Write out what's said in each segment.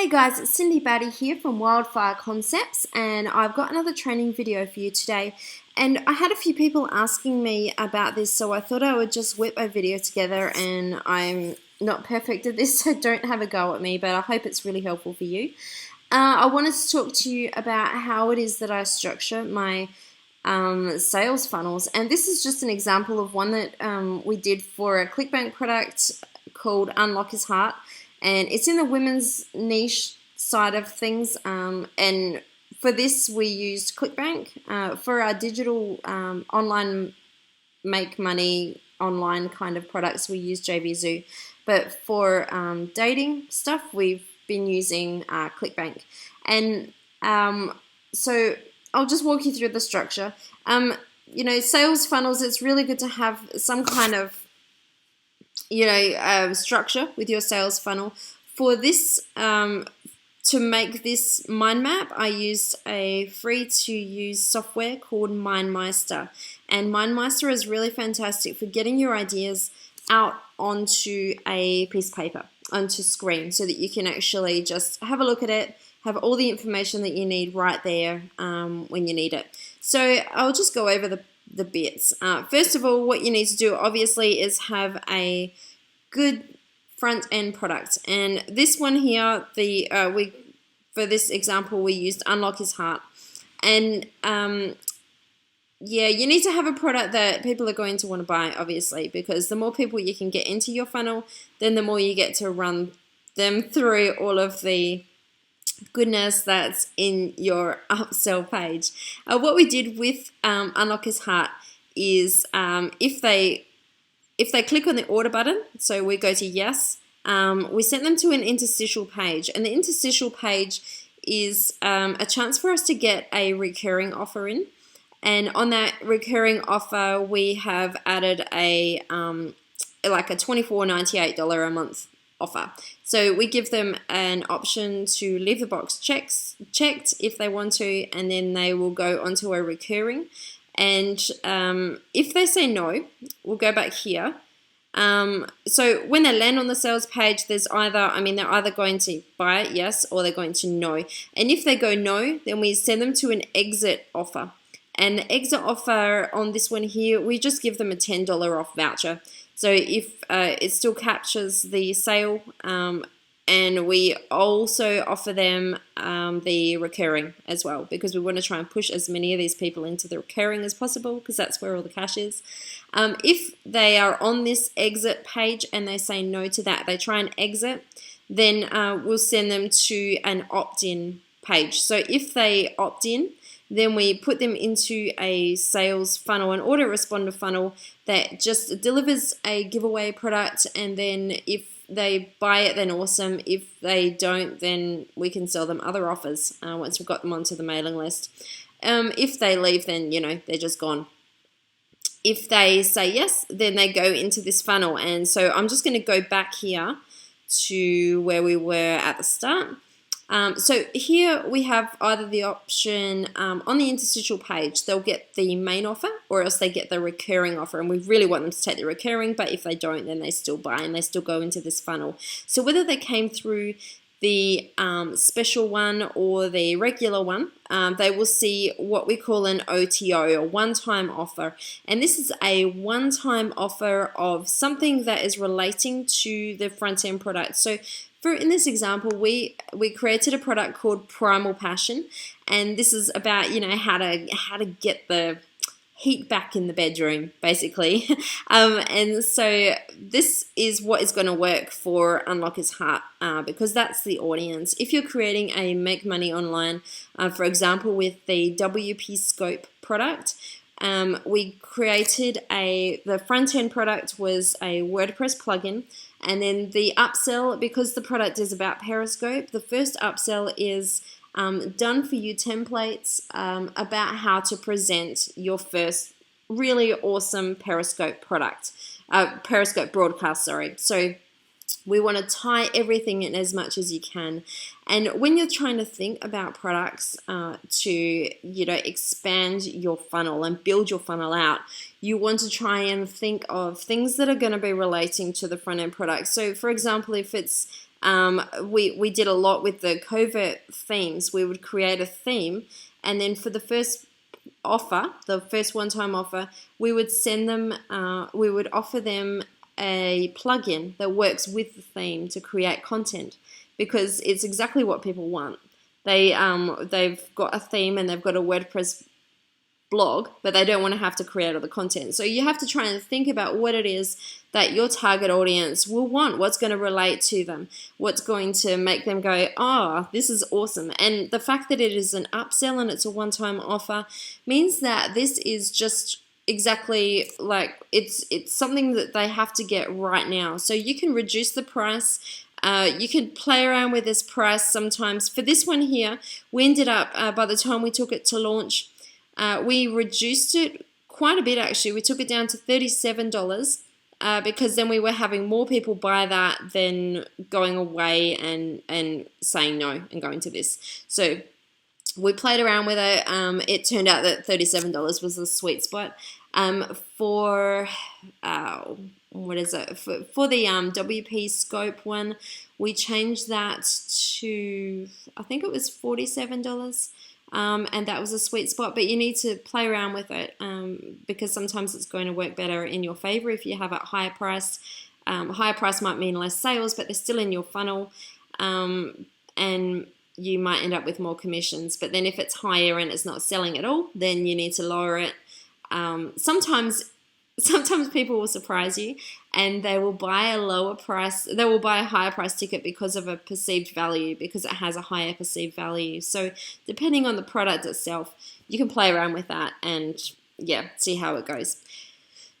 Hey guys, it's Cindy Batty here from Wildfire Concepts, and I've got another training video for you today. And I had a few people asking me about this, so I thought I would just whip a video together, and I'm not perfect at this, so don't have a go at me, but I hope it's really helpful for you. I wanted to talk to you about how it is that I structure my sales funnels, and this is just an example of one that we did for a ClickBank product called Unlock His Heart. And it's in the women's niche side of things, and for this we used ClickBank. For our digital online make money online kind of products we use JVZoo, but for dating stuff we've been using ClickBank. And so I'll just walk you through the structure. Sales funnels, it's really good to have some kind of structure with your sales funnel. For this, to make this mind map, I used a free-to-use software called MindMeister. And MindMeister is really fantastic for getting your ideas out onto a piece of paper, onto screen, so that you can actually just have a look at it, have all the information that you need right there when you need it. So I'll just go over the bits. First of all, what you need to do obviously is have a good front end product, and this one here, for this example we used Unlock His Heart. And you need to have a product that people are going to want to buy, obviously, because the more people you can get into your funnel, then the more you get to run them through all of the goodness that's in your upsell page. What we did with Unlock His Heart is if they click on the order button, so we go to yes, we sent them to an interstitial page, and the interstitial page is a chance for us to get a recurring offer in. And on that recurring offer we have added a like a $24.98 a month offer. So we give them an option to leave the box checked if they want to, and then they will go onto a recurring. And if they say no, we'll go back here. So when they land on the sales page, they're either going to buy it, yes, or they're going to no. And if they go no, then we send them to an exit offer. And the exit offer on this one here, we just give them a $10 off voucher. So if it still captures the sale, and we also offer them the recurring as well, because we want to try and push as many of these people into the recurring as possible, because that's where all the cash is. If they are on this exit page and they say no to that, they try and exit, then we'll send them to an opt-in page. So if they opt in, then we put them into a sales funnel, an autoresponder funnel that just delivers a giveaway product, and then if they buy it, then awesome. If they don't, then we can sell them other offers once we've got them onto the mailing list. If they leave, then they're just gone. If they say yes, then they go into this funnel. And so I'm just going to go back here to where we were at the start. So here we have either the option on the interstitial page, they'll get the main offer, or else they get the recurring offer, and we really want them to take the recurring, but if they don't, then they still buy and they still go into this funnel. So whether they came through the special one or the regular one, they will see what we call an OTO, a one-time offer, and this is a one-time offer of something that is relating to the front-end product. So in this example, we created a product called Primal Passion, and this is about how to get the heat back in the bedroom, basically. And so this is what is going to work for Unlock His Heart, because that's the audience. If you're creating a make money online, for example, with the WP Scope product, we created the front end product was a WordPress plugin, and then the upsell, because the product is about Periscope, the first upsell is done for you templates about how to present your first really awesome Periscope product, Periscope broadcast, sorry. So we want to tie everything in as much as you can. And when you're trying to think about products to expand your funnel and build your funnel out, you want to try and think of things that are going to be relating to the front end product. So for example, if it's We did a lot with the covert themes. We would create a theme, and then for the first offer, the first one-time offer, we would send them, we would offer them a plugin that works with the theme to create content, because it's exactly what people want. They've got a theme and they've got a WordPress blog, but they don't want to have to create all the content. So you have to try and think about what it is that your target audience will want, what's going to relate to them, what's going to make them go, oh, this is awesome. And the fact that it is an upsell and it's a one-time offer means that this is just exactly like it's something that they have to get right now. So you can reduce the price. You can play around with this price sometimes. For this one here, we ended up, by the time we took it to launch, we reduced it quite a bit actually. We took it down to $37 because then we were having more people buy that than going away and saying no and going to this. So we played around with it. It turned out that $37 was the sweet spot. For what is it? For the WP Scope one, we changed that to, I think it was $47. And that was a sweet spot, but you need to play around with it because sometimes it's going to work better in your favor if you have a higher price. Higher price might mean less sales, but they're still in your funnel, and you might end up with more commissions. But then if it's higher and it's not selling at all, then you need to lower it. Sometimes people will surprise you and they will buy a lower price, they will buy a higher price ticket because of a perceived value, because it has a higher perceived value. So depending on the product itself, you can play around with that and see how it goes.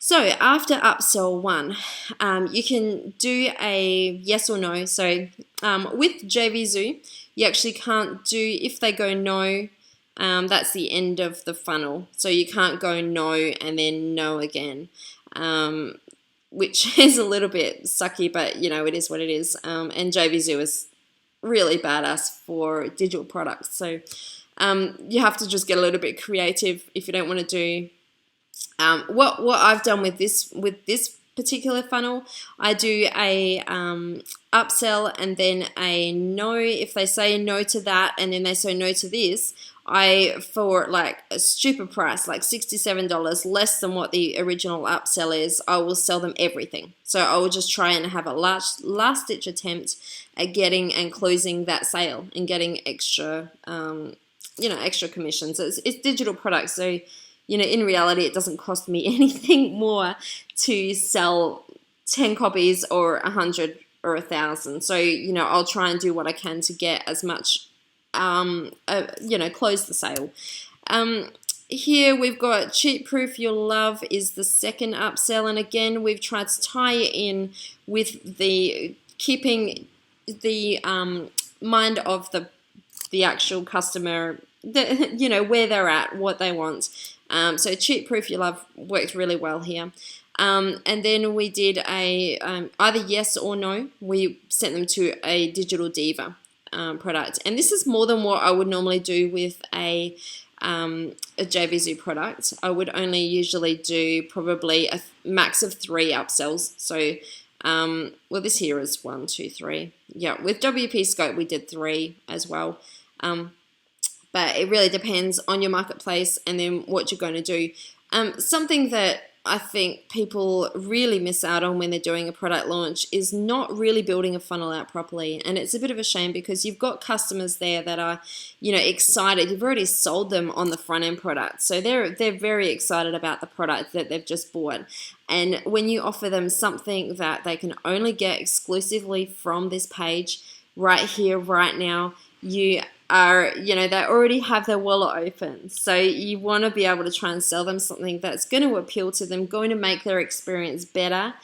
So after upsell one, you can do a yes or no. So with JVZoo, you actually can't do, if they go no, that's the end of the funnel. So you can't go no and then no again, which is a little bit sucky, but it is what it is. And JVZoo is really badass for digital products. So you have to just get a little bit creative if you don't want to do what I've done with this particular funnel. I do a upsell and then a no. If they say no to that and then they say no to this, for like a stupid price, like $67, less than what the original upsell is, I will sell them everything. So I will just try and have a last ditch attempt at getting and closing that sale and getting extra, extra commissions. It's digital products, so in reality, it doesn't cost me anything more to sell 10 copies or 100 or 1,000. So I'll try and do what I can to get as much. Close the sale. Here we've got Cheat Proof Your Love is the second upsell, and again we've tried to tie it in with the keeping the mind of the actual customer, where they're at, what they want. So Cheat Proof Your Love worked really well here. And then we did a either yes or no. We sent them to a Digital Diva product, and this is more than what I would normally do with a JVZoo product. I would only usually do probably a max of 3 upsells. So this here is 1, 2, 3. Yeah, with WP Scope we did 3 as well. But it really depends on your marketplace and then what you're going to do. Something that I think people really miss out on when they're doing a product launch is not really building a funnel out properly. And it's a bit of a shame because you've got customers there that are, excited. You've already sold them on the front end product. So they're very excited about the product that they've just bought. And when you offer them something that they can only get exclusively from this page right here, right now, you are, they already have their wallet open. So you want to be able to try and sell them something that's going to appeal to them, going to make their experience better,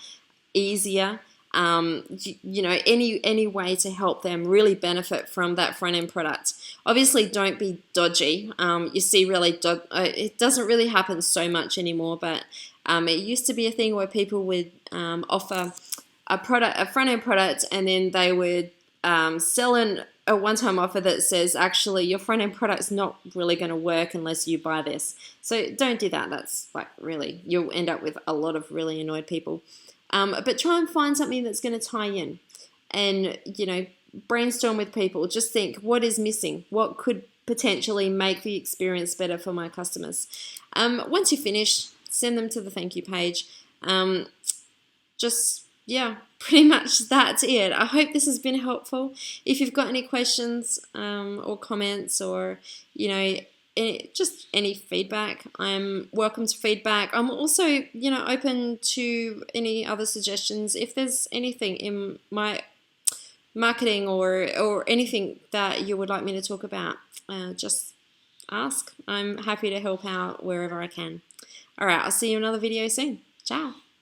easier, any way to help them really benefit from that front end product. Obviously, don't be dodgy. You see really, it doesn't really happen so much anymore, but it used to be a thing where people would offer a front end product, and then they would sell a one-time offer that says, actually, your front-end product's not really going to work unless you buy this. So don't do that. That's you'll end up with a lot of really annoyed people. But try and find something that's going to tie in. and, you know, brainstorm with people. Just think, what is missing? What could potentially make the experience better for my customers? Once you finish, send them to the thank you page. Yeah, pretty much that's it. I hope this has been helpful. If you've got any questions or comments, or, you know, just any feedback, I'm welcome to feedback. I'm also, you know, open to any other suggestions. If there's anything in my marketing or anything that you would like me to talk about, just ask. I'm happy to help out wherever I can. All right, I'll see you in another video soon. Ciao.